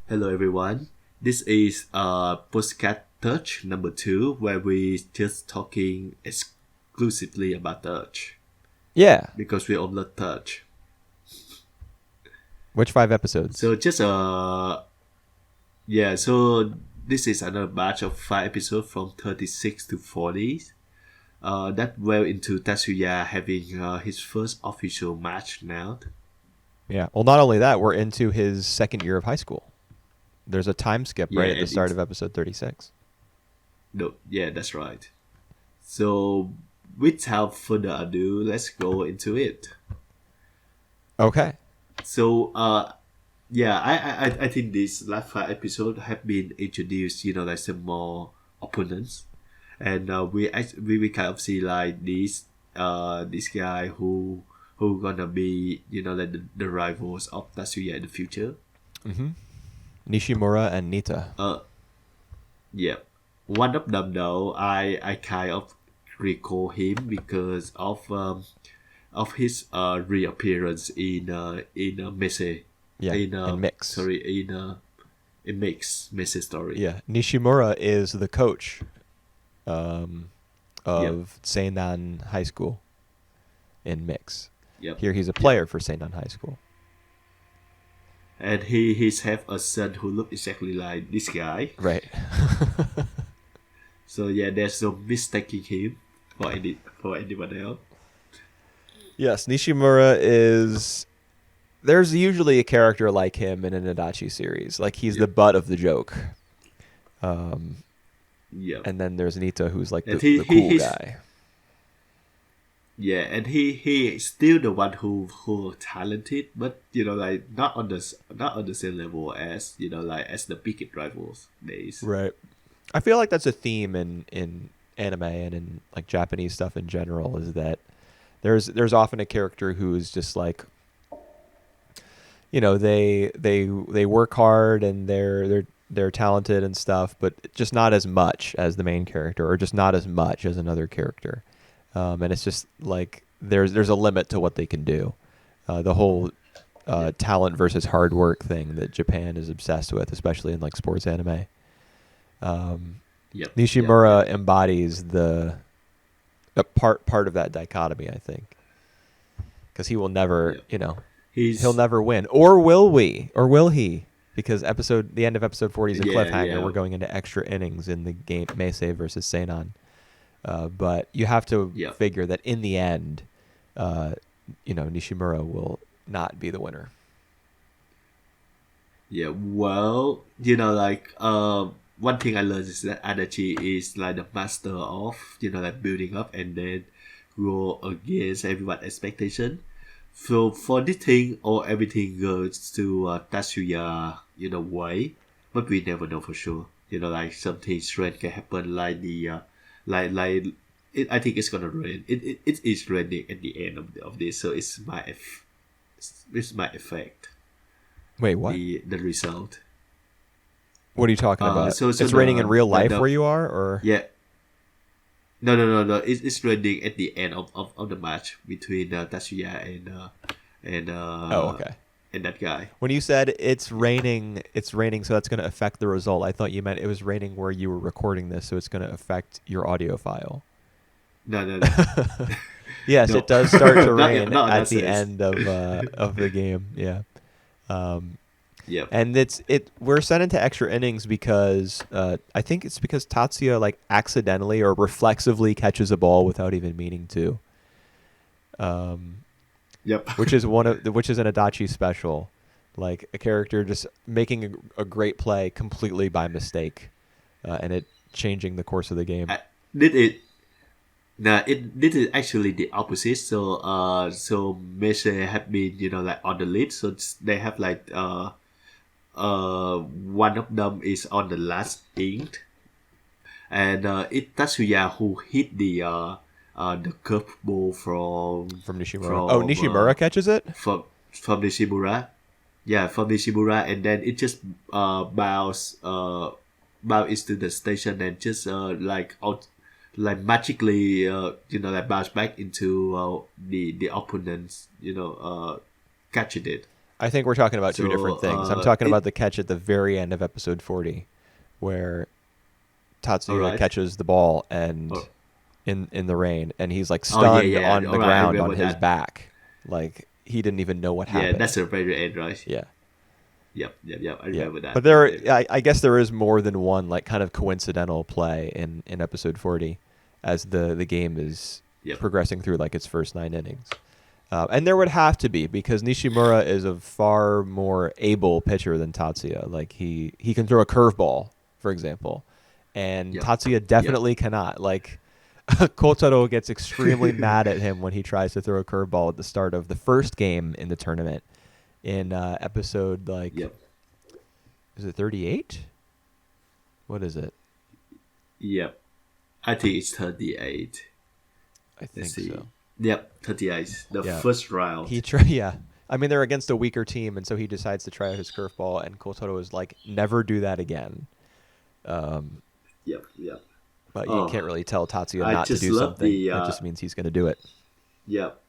Hello everyone. This is Postcat Touch number 2 where we just talking exclusively about touch Yeah. because we all love touch. Which 5 episodes? So just so this is another batch of 5 episodes from 36 to 40. That well into Tatsuya having his first official match now. Yeah. Well, not only that, we're into his second year of high school. There's a time skip right at the start of episode 36. No, yeah, that's right. So without further ado, let's go into it. Okay. So I think these last 5 episodes have been introduced, like some more opponents, and we kind of see like this guy who gonna be like the rivals of Tatsuya in the future. Mm-hmm. Nishimura and Nita. Yeah, one of them though I kind of recall him because of his reappearance in Mese. Yeah, in Mix. Sorry, in Mese story. Yeah, Nishimura is the coach of Seinan High School in Mix. Yep. Here he's a player for Seinan High School. And he's have a son who look exactly like this guy. Right. So yeah, there's no mistaking him for anyone else. Yes, Nishimura is... There's usually a character like him in an Adachi series. Like, he's the butt of the joke. And then there's Nita, who's like the cool guy. Yeah, and he is still the one who talented, but like not on the same level as as the biggest rivals days. Right. I feel like that's a theme in anime and in like Japanese stuff in general, is that there's often a character who's just like, they work hard and they're talented and stuff, but just not as much as the main character, or just not as much as another character. And it's just like there's a limit to what they can do. The whole talent versus hard work thing that Japan is obsessed with, especially in like sports anime. Nishimura embodies the part of that dichotomy, I think, because he will never, he'll never win, or will we, or will he? Because the end of episode 40 is a cliffhanger. Yeah. We're going into extra innings in the game Meisei versus Seinan. But you have to figure that in the end, Nishimura will not be the winner. Yeah, well, one thing I learned is that Adachi is like the master of, like building up and then go against everyone's expectation. So for this thing, everything goes to Tatsuya, way, but we never know for sure. Like something strange can happen, like the I think it's gonna rain. It is raining at the end of this, so it's my effect. Wait, what? The result. What are you talking about? So it's raining in real life where you are, or No. It's raining at the end of the match between Tatsuya and okay. And that guy. When you said it's raining, so that's going to affect the result. I thought you meant it was raining where you were recording this, so it's going to affect your audio file. No. Yes, no. It does start to rain at the sense. end of the game. Yeah. Yeah. And we're sent into extra innings because I think it's because Tatsuya like accidentally or reflexively catches a ball without even meaning to. Yep. which is an Adachi special, like a character just making a great play completely by mistake, and it changing the course of the game. This is actually the opposite. So Meisei have been like on the lead, so they have like one of them is on the last ink, and it's Tatsuya who hit the curveball from Nishimura. Nishimura catches it from Nishimura. Yeah, from Nishimura, and then it just bounce into the station and just magically like bounce back into the opponents catching it. I think we're talking about two different things. I'm talking about the catch at the very end of episode 40, where Tatsuya catches the ball and in the rain, and he's like stunned on the ground on his back, like he didn't even know what happened. Yeah, that's the very end, right? Yeah. Yep. I remember that. But I guess there is more than one like kind of coincidental play in episode 40, as the game is progressing through like its first 9 innings. And there would have to be, because Nishimura is a far more able pitcher than Tatsuya. Like he can throw a curveball, for example, and Tatsuya definitely cannot. Like Kotaro gets extremely mad at him when he tries to throw a curveball at the start of the first game in the tournament in episode is it 38? What is it? Yep, I think it's 38. I think so. Yep, 38. The first round. I mean, they're against a weaker team, and so he decides to try out his curveball, and Kotaro is like, never do that again. Yep. But you can't really tell Tatsuya not to do something. That just means he's going to do it. Yep.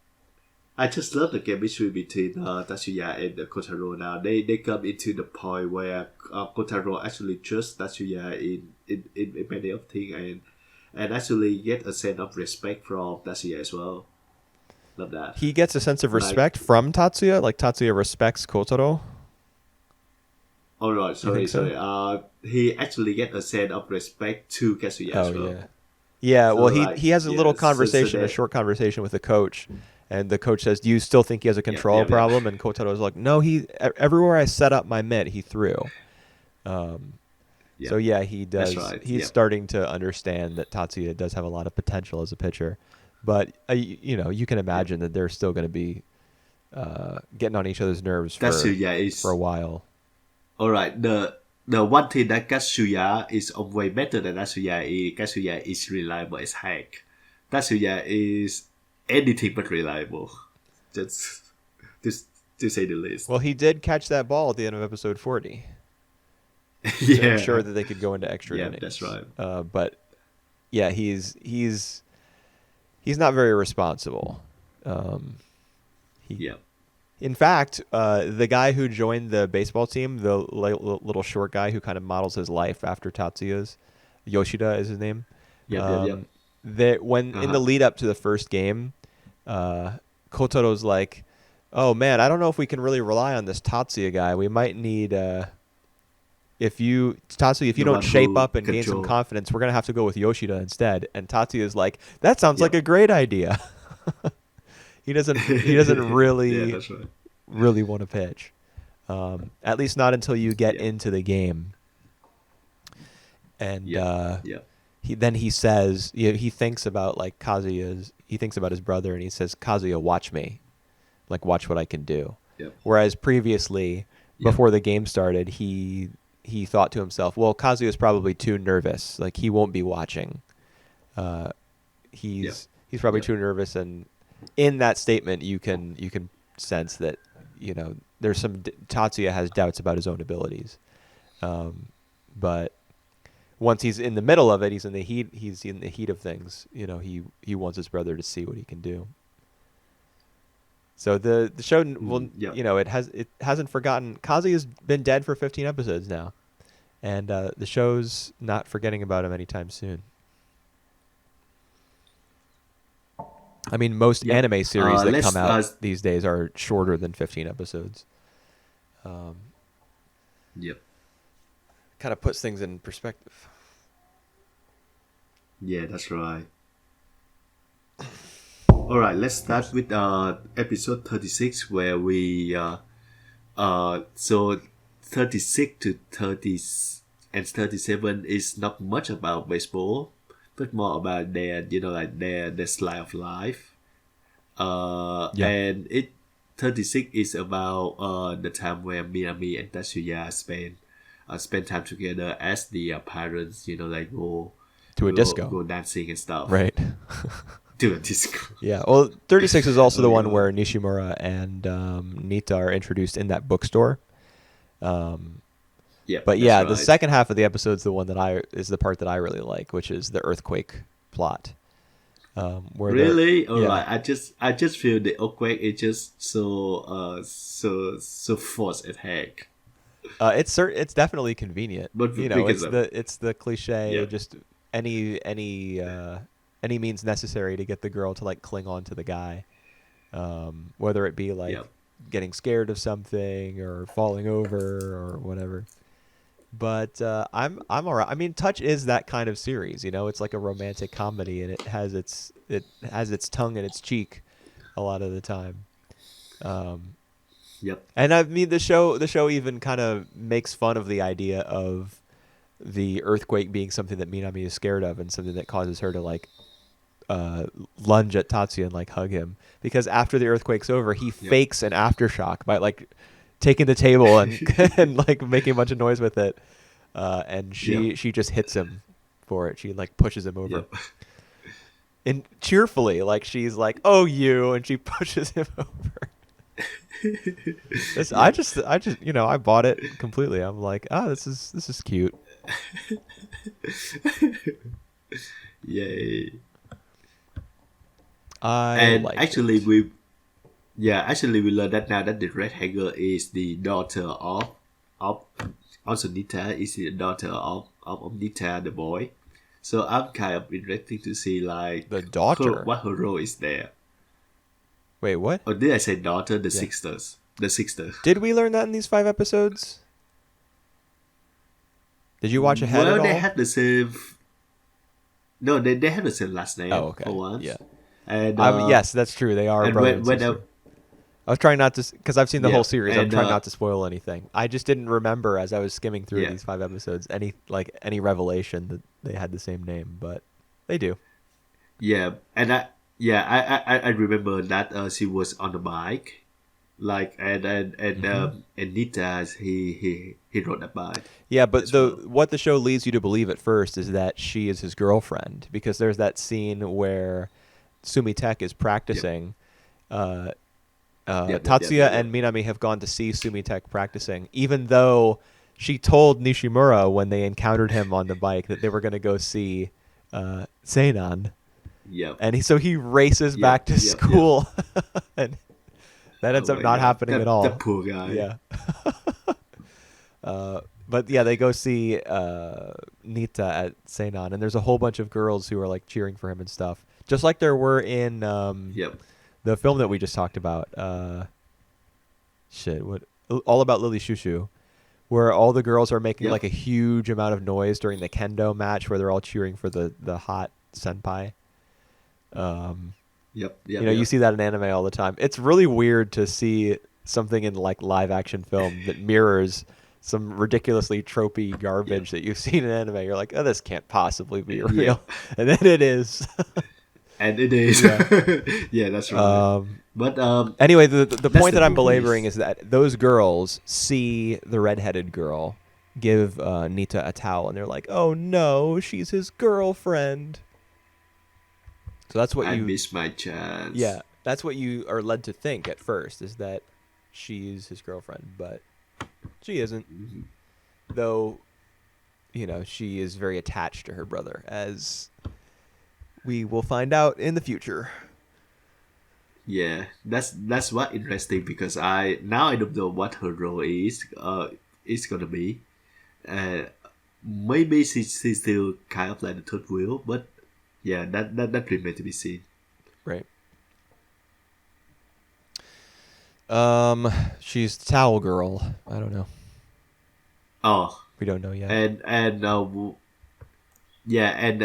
I just love the chemistry between Tatsuya and Kotaro now. They come into the point where Kotaro actually trusts Tatsuya in many of things and actually get a sense of respect from Tatsuya as well. Love that. He gets a sense of respect from Tatsuya? Like Tatsuya respects Kotaro? Oh, right. Sorry. He actually get a sense of respect to Katsuya as well. Yeah, well, he has a little conversation, a short conversation with the coach, and the coach says, "Do you still think he has a control problem?" And Kotaro is like, "No, everywhere I set up my mitt, he threw." So he does. Right. He's starting to understand that Tatsuya does have a lot of potential as a pitcher, but you can imagine that they're still going to be getting on each other's nerves for a while. All right. The one thing that Katsuya is way better than Katsuya is reliable as heck. Tatsuya is anything but reliable. Just to say the least. Well, he did catch that ball at the end of episode 40. To ensure that they could go into extra innings. That's right. But he's not very responsible. In fact, the guy who joined the baseball team, the little short guy who kind of models his life after Tatsuya's, Yoshida is his name. That when in the lead up to the first game, Kotaro's like, "Oh man, I don't know if we can really rely on this Tatsuya guy. We might need if you don't shape up and gain some confidence, we're gonna have to go with Yoshida instead." And Tatsuya is like, "That sounds like a great idea." He doesn't really really want to pitch, at least not until you get into the game. And he says he thinks about like he thinks about his brother, and he says, "Kazuya, watch me, like watch what I can do." Whereas previously, before the game started, he thought to himself, "Well, Kazuya is probably too nervous, like he won't be watching. He's probably too nervous." And in that statement, you can sense that there's some Tatsuya has doubts about his own abilities, but once he's in the middle of it, he's in the heat of things. He wants his brother to see what he can do. So the show will it hasn't forgotten. Kazuya's been dead for 15 episodes now, and the show's not forgetting about him anytime soon. I mean, most anime series that come out these days are shorter than 15 episodes. Kind of puts things in perspective. Yeah, that's right. All right, let's start with episode 36, where we so 36 to 30 and 37 is not much about baseball, but more about their their style of life. And 36 is about the time where Minami and Tatsuya spend time together as the parents, go to a disco, go dancing and stuff. Right. To a disco. Yeah. Well, 36 is also the one where Nishimura and Nita are introduced in that bookstore. But the second half of the episode is the one is the part that I really like, which is the earthquake plot. Where Really? All yeah, right. I just feel the earthquake is just so forced at heck. it's definitely convenient. But You know, because of it's the cliche, yeah, just any means necessary to get the girl to like cling on to the guy, whether it be yeah, like getting scared of something or falling over or whatever. But I'm alright. I mean, Touch is that kind of series. You know, it's like a romantic comedy, and it has its tongue in its cheek a lot of the time. Um, yep, and I mean, the show even kind of makes fun of the idea of the earthquake being something that Minami is scared of and something that causes her to like uh, lunge at Tatsuya and like hug him, because after the earthquake's over, he yep, fakes an aftershock by like taking the table and and like making a bunch of noise with it, and yep, she just hits him for it. She like pushes him over yep. and cheerfully, like she's like, "Oh, you," and she pushes him over. This Yep. I just I bought it completely. I'm like, this is cute. Yay. I And liked it. actually we learned that now that the red hanger is the daughter of also Nita is the daughter of Nita the boy. So I'm kind of interested to see like The daughter. what her role is there. Wait, what? Or did I say daughter? The Yeah. sisters. The sister. Did we learn that in these 5 episodes? Did you watch ahead at Well, they all? have the same. No, they have the same last Oh, name for okay. Yeah. once. And Yes, that's true. They are brother and when sister. I was trying not to, because I've seen the yeah, whole series. I'm and trying not to spoil anything. I just didn't remember as I was skimming through yeah, these 5 episodes any revelation that they had the same name, but they do. yeah, and I remember that she was on the bike, like Hmm. and Nita he rode a bike Yeah, but as well. what the show leads you to believe at first is that she is his girlfriend, because there's that scene where Sumitek is Yep, practicing. Uh, Tatsuya yep. and Minami have gone to see Sumitek practicing, even though she told Nishimura when they encountered him on the bike that they were going to go see Seinan. Yep, And so he races yep, back to yep. school, and that Oh ends up my not god, happening at that all. poor guy. Yeah. But yeah, they go see Nita at Seinan, and there's a whole bunch of girls who are like cheering for him and stuff, just like there were in Yep, the film that we just talked about. Shit, what? All About Lily Shushu, where all the girls are making like yep, a huge amount of noise during the kendo match, where they're all cheering for the hot senpai. Um, you yep. see that in anime all the time. It's really weird to see something in like live action film that mirrors some ridiculously tropey Yep, garbage that you've seen in anime. You're like, oh, this can't possibly be real, yep. and then it is. And it is. Yeah. Yeah, that's right. Um, But Anyway, the that's point the that I'm belaboring movies. is that those girls see the redheaded girl give Nita a towel, and they're like, "Oh no, she's his girlfriend." So that's what I you, miss my chance. yeah, that's what you are led to think at first, is that she's his girlfriend, but she isn't. Mhm. Though, she is very attached to her brother, as we will find out in the future. Yeah, that's what interesting because I don't know what her role is gonna be. Uh, maybe she's still kind of like the third wheel, but yeah, that remains to be seen. Right. She's towel girl. I don't know. Oh, We don't know yet. and yeah, and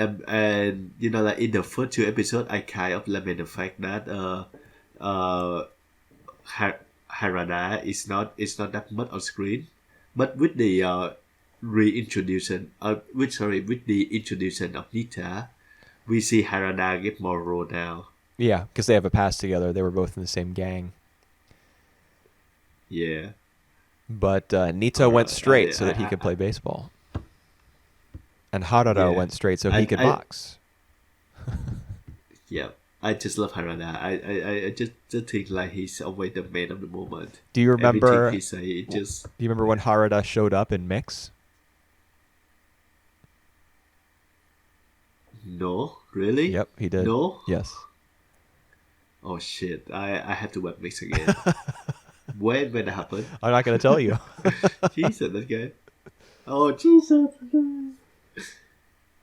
like in the first two episodes, I kind of lament the fact that uh Harada is not that much on screen, but with the reintroduction with the introduction of Nita, we see Harada get more role now. Yeah, because they have a past together. They were both in the same gang. Yeah. But All Nita went right. straight so that he could play baseball, and Harada Yeah. went straight so he I could I box. yeah. I just love Harada. I just think like he's always the man of the moment. Do you Everything remember? he say, it Do just you remember when Harada showed up in Mix? No, really? Yep, he did. No. Yes. Oh shit! I have to web mix again. When it happened? I'm not going to tell you. Jesus, that guy. Oh Jesus!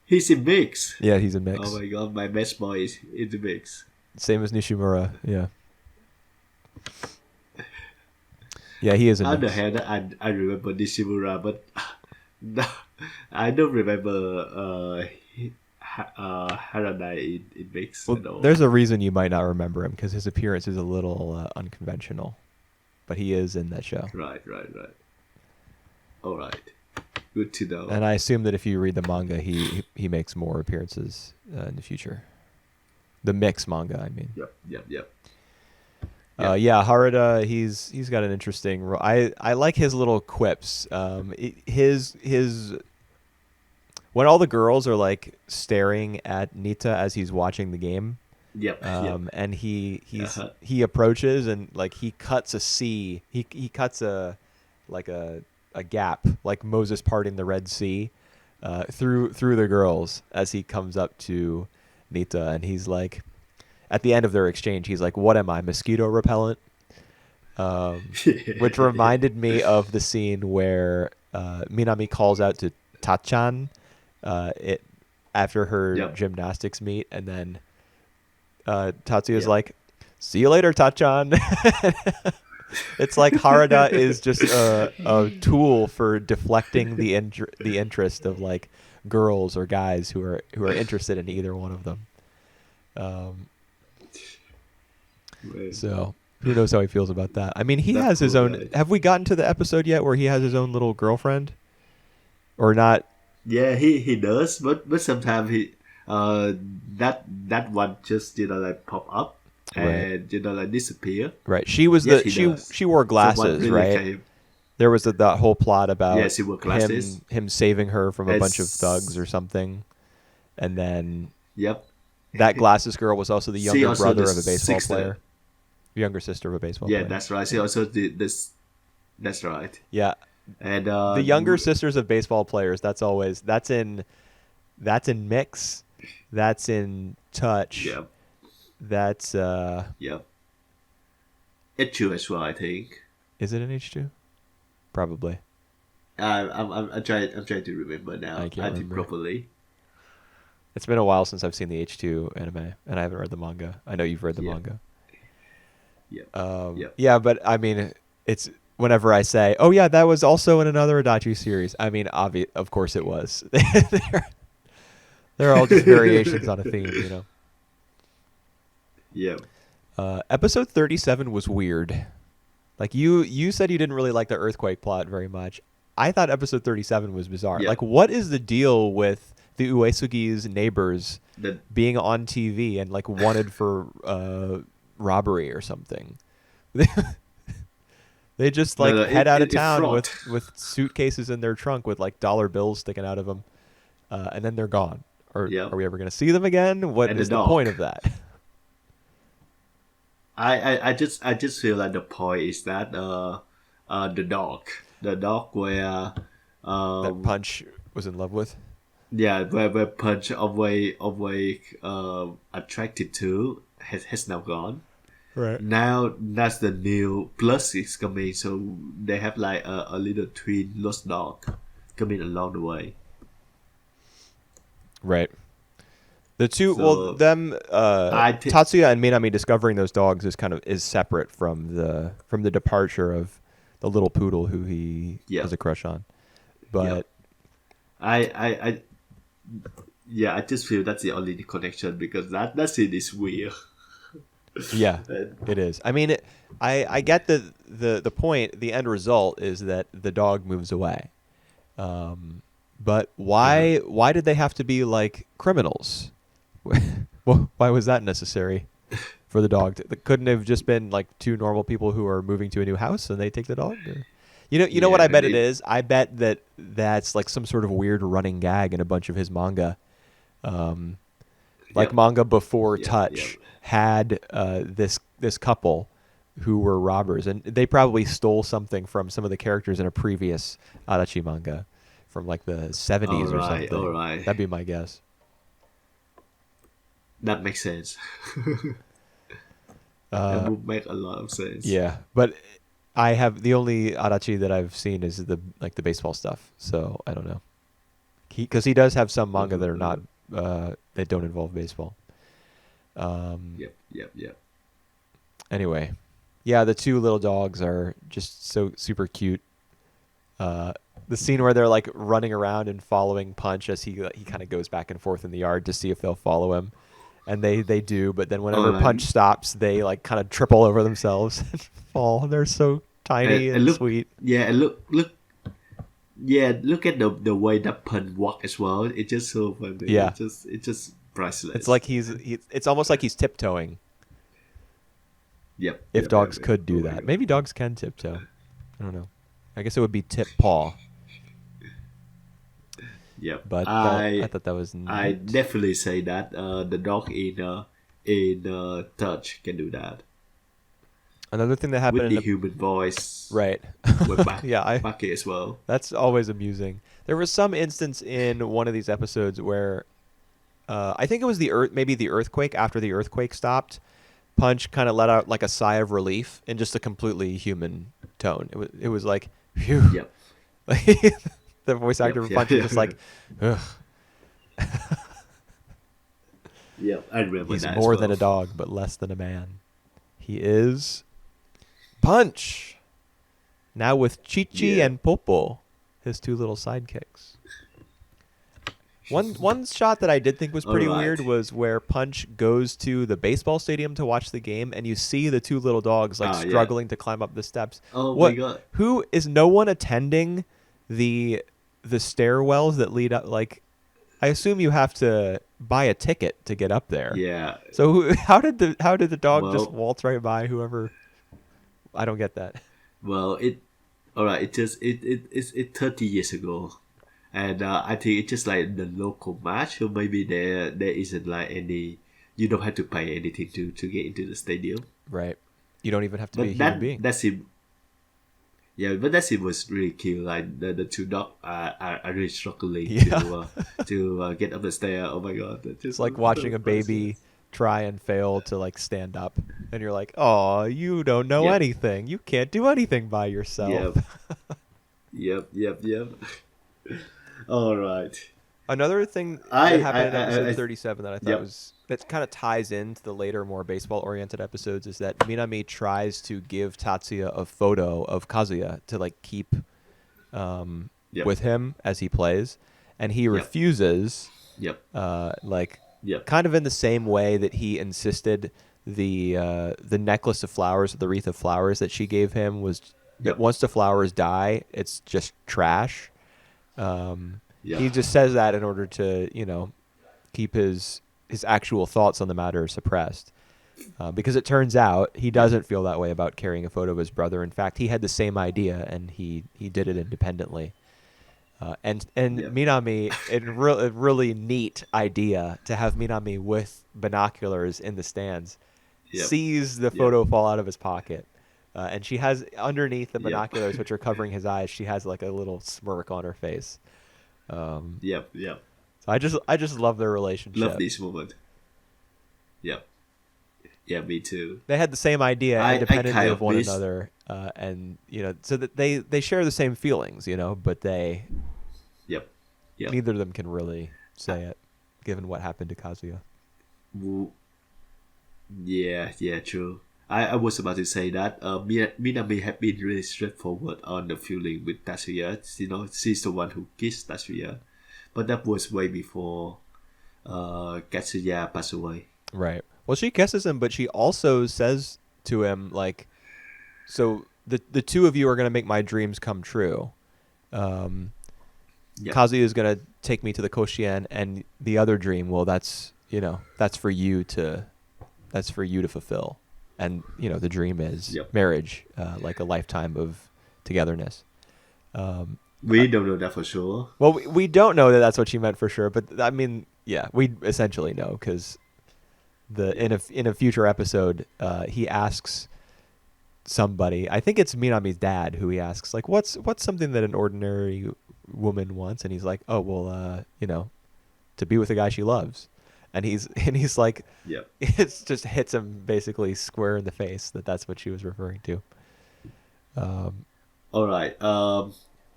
He's in mix. Yeah, he's in mix. Oh my god, my best boy is in the mix. Same as Nishimura. Yeah. Yeah, he is in On the mix. hand, I remember Nishimura, but I don't remember Haranai in mix at all. There's a reason you might not remember him because his appearance is a little unconventional, but he is in that show. Right. All right. Good to know. And I assume that if you read the manga, he makes more appearances in the future. The mix manga, I mean. Yep. Yeah, Harada, he's got an interesting role. I like his little quips. His when all the girls are like staring at Nita as he's watching the game. Yep. And he approaches and like he cuts a C. He cuts a gap like Moses parting the Red Sea through the girls as he comes up to Nita, and he's like, at the end of their exchange, he's like, "What am I, mosquito repellent?" Which reminded me of the scene where Minami calls out to Tachan after her gymnastics meet, and then Tatsuya's like, "See you later, Tachan." It's like Harada is just a tool for deflecting the interest of like girls or guys who are interested in either one of them. So who knows how he feels about that? I mean, he has his own. Right. Have we gotten to the episode yet where he has his own little girlfriend, or not? Yeah, he does, but sometimes he that one just like pop up and like disappear. Right. She was she wore glasses, really, right? There was that whole plot about she wore glasses. him saving her from a bunch of thugs or something, and then that glasses girl was also the younger brother of a baseball player. Younger sister of a baseball player. Yeah, that's right. She also did this. That's right. Yeah, and the younger sisters of baseball players. That's in mix. That's in touch. Yeah. That's H2 as well, I think. Is it in H2? Probably. I'm trying to remember now. I can't remember properly. It's been a while since I've seen the H2 anime, and I haven't read the manga. I know you've read the manga. Yeah. Yeah, but I mean, it's whenever I say, "Oh yeah, that was also in another Adachi series." I mean, of course it was. They're all just variations on a theme, you know. Yeah. Episode 37 was weird. Like you said, you didn't really like the earthquake plot very much. I thought episode 37 was bizarre. Yeah. Like, what is the deal with the Uesugi's neighbors being on TV and like wanted for robbery or something? They just head out of town with suitcases in their trunk with like dollar bills sticking out of them, and then they're gone. Are we ever going to see them again? What is the point of that? I just feel like the point is that the dog where that Punch was in love with. Yeah, where Punch always attracted to has now gone. Right. Now that's the new plus is coming, so they have like a little twin lost dog coming along the way. Right. The two, Tatsuya and Minami discovering those dogs is separate from the departure of the little poodle who he has a crush on. But I just feel that's the only connection because that scene is weird. Yeah, it is. I mean, I get the point. The end result is that the dog moves away. But why did they have to be like criminals? Well, why was that necessary for the dog? Couldn't have just been like two normal people who are moving to a new house and they take the dog? Or? You know what I bet it is? I bet that's like some sort of weird running gag in a bunch of his manga. Manga before Touch had this couple who were robbers, and they probably stole something from some of the characters in a previous Adachi manga from like the 70s or something. All right. That'd be my guess. That makes sense. That would make a lot of sense. Yeah, but I have the only Adachi that I've seen is the baseball stuff. So I don't know. Because he does have some manga that are not that don't involve baseball. Yep. Anyway, yeah, the two little dogs are just so super cute. The scene where they're like running around and following Punch as he kind of goes back and forth in the yard to see if they'll follow him, and they do. But then whenever Punch stops, they like kind of triple over themselves and fall. They're so tiny and look, sweet. Yeah, and look. Yeah, look at the way that Punch walk as well. It's just so funny. Yeah, it's just priceless. It's like it's almost like he's tiptoeing. Yep. If dogs could do that, maybe dogs can tiptoe. I don't know. I guess it would be tip paw. Yep. But I thought that was neat. I definitely say that the dog in Touch can do that. Another thing that happened with the human voice, right? With Baki as well. That's always amusing. There was some instance in one of these episodes where I think it was maybe the earthquake. After the earthquake stopped, Punch kind of let out like a sigh of relief in just a completely human tone. It was like, phew. Yep. The voice actor for Punch is just like, ugh. Yep, I remember He's that. He's more than a dog, but less than a man. He is Punch. Now with Chi-Chi and Popo, his two little sidekicks. One shot that I did think was pretty weird was where Punch goes to the baseball stadium to watch the game, and you see the two little dogs struggling to climb up the steps. Oh my god! Who is no one attending the stairwells that lead up? Like, I assume you have to buy a ticket to get up there. Yeah. So how did the dog just waltz right by whoever? I don't get that. Well, it's 30 years ago. And I think it's just like the local match, or maybe there isn't like any. You don't have to pay anything to get into the stadium. Right. You don't even have to be a human being. That's it. Yeah, but that scene was really cute. Like the two dogs are really struggling to get up the stair. Oh my god! It's like watching a baby try and fail to like stand up, and you're like, "Oh, you don't know anything. You can't do anything by yourself." Yep. All right. Another thing that happened in episode 37 that I thought that kind of ties into the later, more baseball-oriented episodes is that Minami tries to give Tatsuya a photo of Kazuya to like keep with him as he plays, and he refuses. Kind of in the same way that he insisted the necklace of flowers, the wreath of flowers that she gave him was that once the flowers die, it's just trash. He just says that in order to, keep his actual thoughts on the matter suppressed. Because it turns out he doesn't feel that way about carrying a photo of his brother. In fact, he had the same idea, and he did it independently. And Minami, a really neat idea to have Minami with binoculars in the stands, sees the photo fall out of his pocket. And she has underneath the binoculars, which are covering his eyes, she has like a little smirk on her face. So I just love their relationship. Love this moment. Yep. Yeah, me too. They had the same idea independently of one another, and so that they share the same feelings, but they. Yep. Neither of them can really say it, given what happened to Kazuya. Yeah, true. I was about to say that Minami had been really straightforward on the feeling with Tatsuya. She's the one who kissed Tatsuya, but that was way before Katsuya passed away. Right. Well, she kisses him, but she also says to him like, "So the two of you are going to make my dreams come true. Kazuya is going to take me to the Koshien, and the other dream, well, that's for you to fulfill." And the dream is marriage, like a lifetime of togetherness. We don't know that for sure. Well, we don't know that that's what she meant for sure, but I mean, we essentially know because in a future episode, he asks somebody. I think it's Minami's dad who he asks, like, what's something that an ordinary woman wants, and he's like, oh well, to be with the guy she loves. And he's like, Yep. it just hits him basically square in the face that's what she was referring to. All right.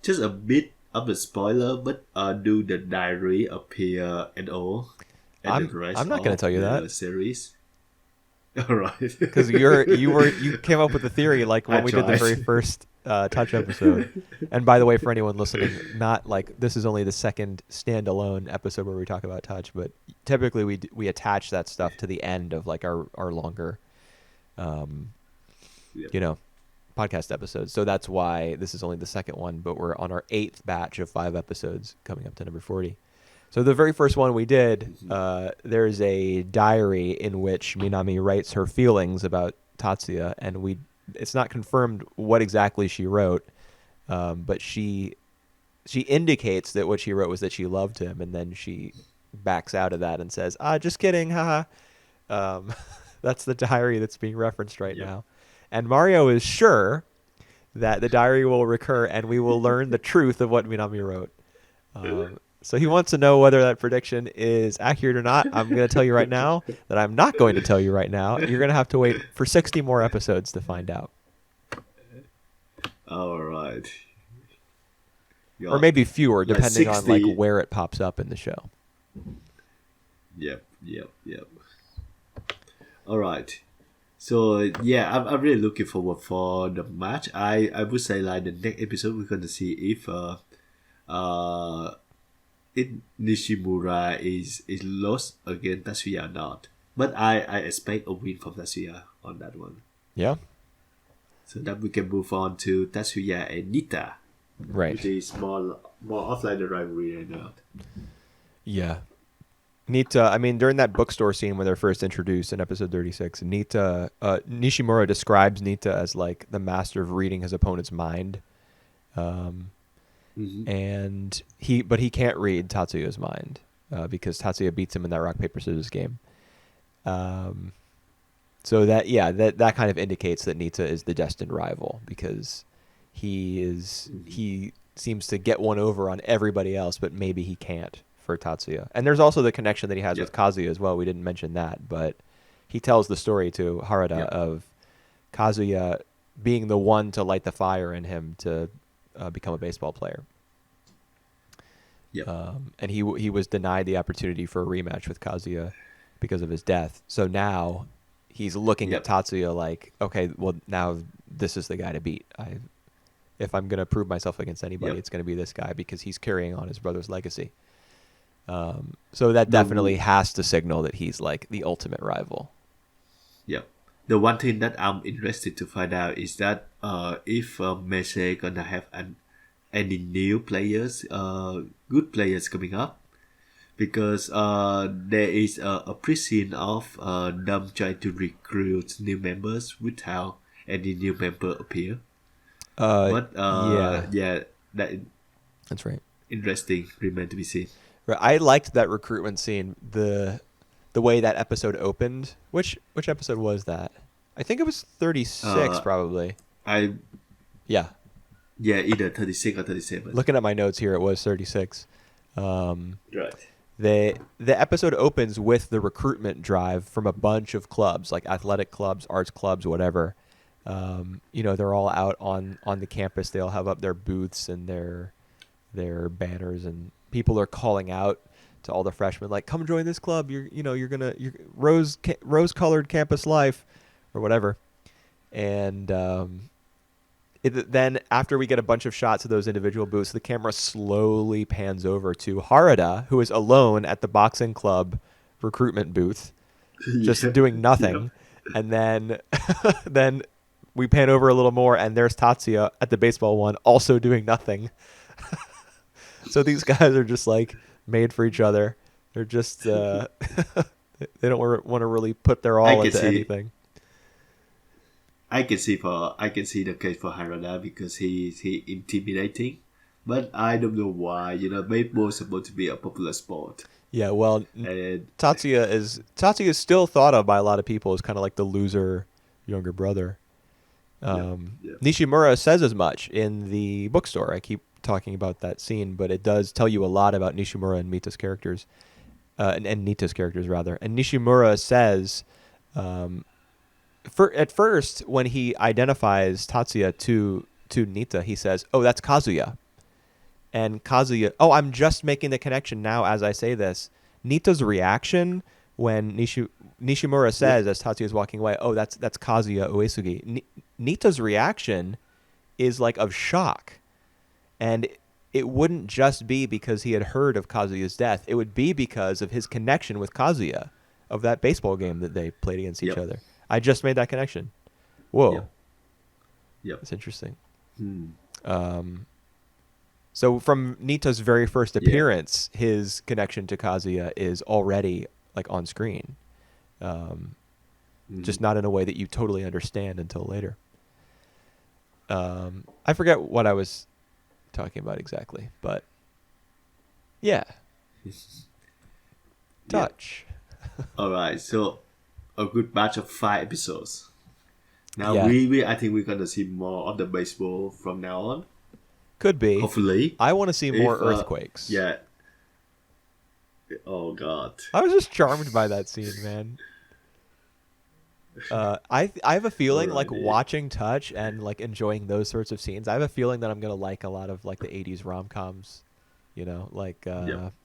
Just a bit of a spoiler, but do the diary appear at all at the rest I'm not going to of tell you the that. series? All right. Because you came up with a theory like when we did the very first Touch episode. And by the way, for anyone listening, not like this is only the second standalone episode where we talk about Touch, but typically we attach that stuff to the end of like our longer, Yep. podcast episodes. So that's why this is only the second one, but we're on our 8th batch of 5 episodes coming up to number 40. So the very first one we did, there's a diary in which Minami writes her feelings about Tatsuya, and it's not confirmed what exactly she wrote, but she indicates that what she wrote was that she loved him, and then she backs out of that and says, just kidding, haha. That's the diary that's being referenced right now. And Mario is sure that the diary will recur, and we will learn the truth of what Minami wrote. So he wants to know whether that prediction is accurate or not. I'm going to tell you right now that I'm not going to tell you right now. You're going to have to wait for 60 more episodes to find out. All right. Or maybe fewer, depending like on like where it pops up in the show. Yep. All right. So yeah, I'm really looking forward for the match. I would say like the next episode we're gonna see if Nishimura is lost against Tatsuya or not. But I expect a win from Tatsuya on that one. Yeah. So that we can move on to Tatsuya and Nita. Right. Which is more of like the rivalry right now. Yeah. Nita, I mean, during that bookstore scene when they're first introduced in episode 36, Nishimura describes Nita as like the master of reading his opponent's mind. And he can't read Tatsuya's mind because Tatsuya beats him in that rock paper scissors game. So that kind of indicates that Nita is the destined rival because he seems to get one over on everybody else, but maybe he can't for Tatsuya. And there's also the connection that he has with Kazuya as well. We didn't mention that, but he tells the story to Harada of Kazuya being the one to light the fire in him to become a baseball player. And he was denied the opportunity for a rematch with Kazuya because of his death. So now he's looking at Tatsuya like, okay, well now this is the guy to beat. If I'm going to prove myself against anybody, it's going to be this guy because he's carrying on his brother's legacy. So that definitely has to signal that he's like the ultimate rival. Yep. The one thing that I'm interested to find out is that if Meisei gonna have any new players, good players coming up, because there is a pre-scene of them trying to recruit new members without any new member appear. That's right. Interesting. Remain to be seen. Right. I liked that recruitment scene. The way that episode opened. Which episode was that? I think it was 36, probably. Yeah, either 36 or 37. Looking at my notes here, it was 36. Right. The episode opens with the recruitment drive from a bunch of clubs, like athletic clubs, arts clubs, whatever. They're all out on the campus. They all have up their booths and their banners, and people are calling out to all the freshmen, like, "Come join this club. You're rose-colored campus life," or whatever. And then after we get a bunch of shots of those individual booths, the camera slowly pans over to Harada, who is alone at the boxing club recruitment booth, just doing nothing. And then we pan over a little more, and there's Tatsuya at the baseball one, also doing nothing. So these guys are just like made for each other. They're just they don't want to really put their all into anything. I can see the case for Harada because he's intimidating, but I don't know why. Baseball is supposed to be a popular sport. Yeah, well, Tatsuya is still thought of by a lot of people as kind of like the loser younger brother. Nishimura says as much in the bookstore. I keep talking about that scene, but it does tell you a lot about Nishimura and Mita's characters. and Nito's characters rather. And Nishimura says, at first when he identifies Tatsuya to Nita, he says, "Oh, that's Kazuya." And Kazuya, oh, I'm just making the connection now as I say this. Nita's reaction when Nishimura says, as Tatsuya is walking away, "Oh, that's Kazuya Uesugi." Nita's reaction is like of shock, and it wouldn't just be because he had heard of Kazuya's death. It would be because of his connection with Kazuya, of that baseball game that they played against each other. I just made that connection. Whoa. Yep. That's interesting. So from Nita's very first appearance, his connection to Kazuya is already like on screen. Just not in a way that you totally understand until later. I forget what I was talking about exactly, but yeah. Touch. All right, so a good batch of 5 episodes. Now we I think we're gonna see more of the baseball from now on. Could be. Hopefully. I want to see more earthquakes. Yeah. Oh God. I was just charmed by that scene, man. I have a feeling like watching Touch and like enjoying those sorts of scenes. I have a feeling that I'm gonna like a lot of like the 80s rom-coms, you know, like Urusei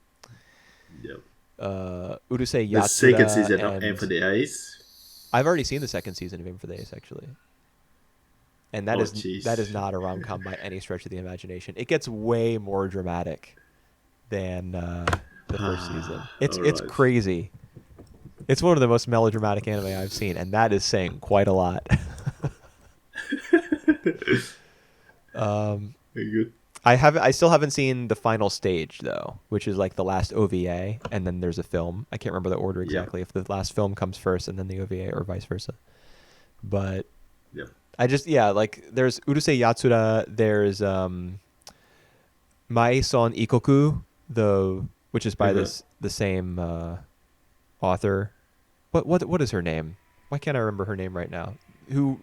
Yatsuda. The second season of Aim for the Ace. I've already seen the second season of Aim for the Ace actually, and that is not a rom-com by any stretch of the imagination. It gets way more dramatic than the first season. It's crazy. It's one of the most melodramatic anime I've seen, and that is saying quite a lot. Very good. I still haven't seen the final stage though, which is like the last OVA, and then there's a film. I can't remember the order exactly. If the last film comes first and then the OVA, or vice versa. But I just like there's Urusei Yatsuda. There's Mae-son Ikoku, which is by the same author. What is her name? Why can't I remember her name right now?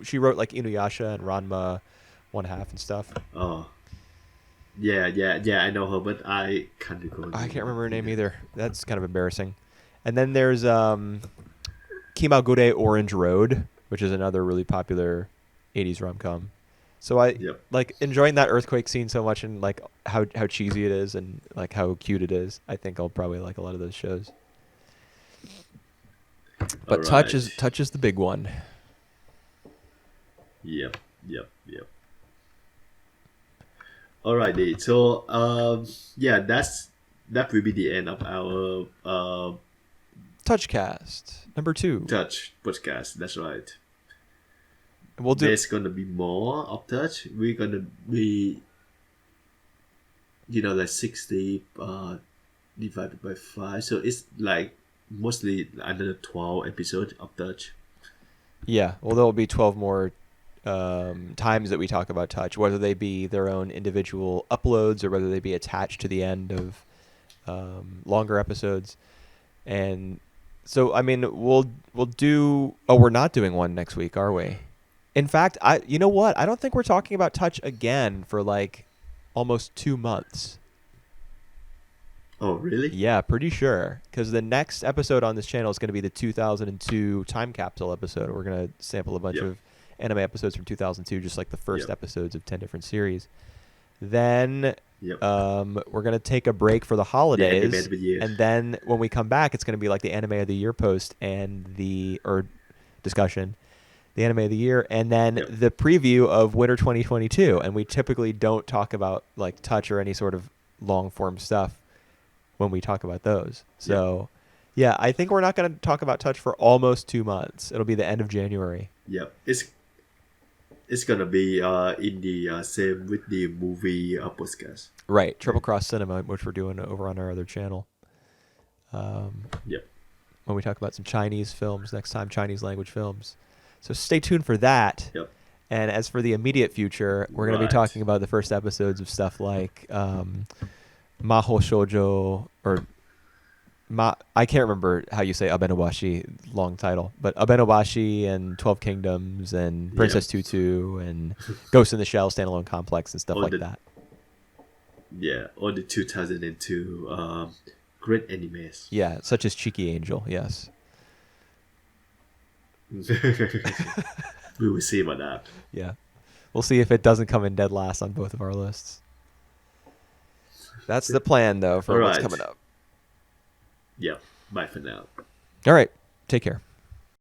She wrote like Inuyasha and Ranma 1/2 and stuff. Oh. Yeah, I know her, but I can't recall. I can't remember her name either. That's kind of embarrassing. And then there's Kimagure Orange Road, which is another really popular 80s rom-com. So I like enjoying that earthquake scene so much, and like how cheesy it is and like how cute it is. I think I'll probably like a lot of those shows. But Touch is the big one. Yep. Alrighty, so that will be the end of our Touchcast number 2. Touch podcast. That's right. We'll do. There's gonna be more of Touch. We're gonna be, like 60 divided by 5, so it's like mostly another 12 episodes of Touch. Yeah, well, there will be 12 more times that we talk about Touch, whether they be their own individual uploads or whether they be attached to the end of longer episodes. And so, I mean, we'll do. Oh, we're not doing one next week, are we? In fact, you know what? I don't think we're talking about Touch again for like almost 2 months. Oh, really? Yeah, pretty sure. Because the next episode on this channel is going to be the 2002 time capsule episode. We're going to sample a bunch of anime episodes from 2002, just like the first episodes of 10 different series. Then we're going to take a break for the holidays. And then when we come back, it's going to be like the Anime of the Year post and discussion. The Anime of the Year, and then the preview of Winter 2022. And we typically don't talk about like Touch or any sort of long form stuff when we talk about those. So, I think we're not going to talk about Touch for almost 2 months. It'll be the end of January. Yep. It's going to be in the same with the movie podcast. Right. Triple Cross Cinema, which we're doing over on our other channel. When we talk about some Chinese films next time, Chinese language films. So stay tuned for that. Yep. And as for the immediate future, we're going to be talking about the first episodes of stuff like Maho Shoujo, or I can't remember how you say Abenobashi, long title, but Abenobashi and 12 Kingdoms and Princess Tutu and Ghost in the Shell standalone complex and stuff like that. Yeah, or the 2002 great animes. Yeah, such as Cheeky Angel. Yes. We will see about that. Yeah. We'll see if it doesn't come in dead last on both of our lists. That's the plan, though, for what's coming up. Yep. Bye for now. All right. Take care.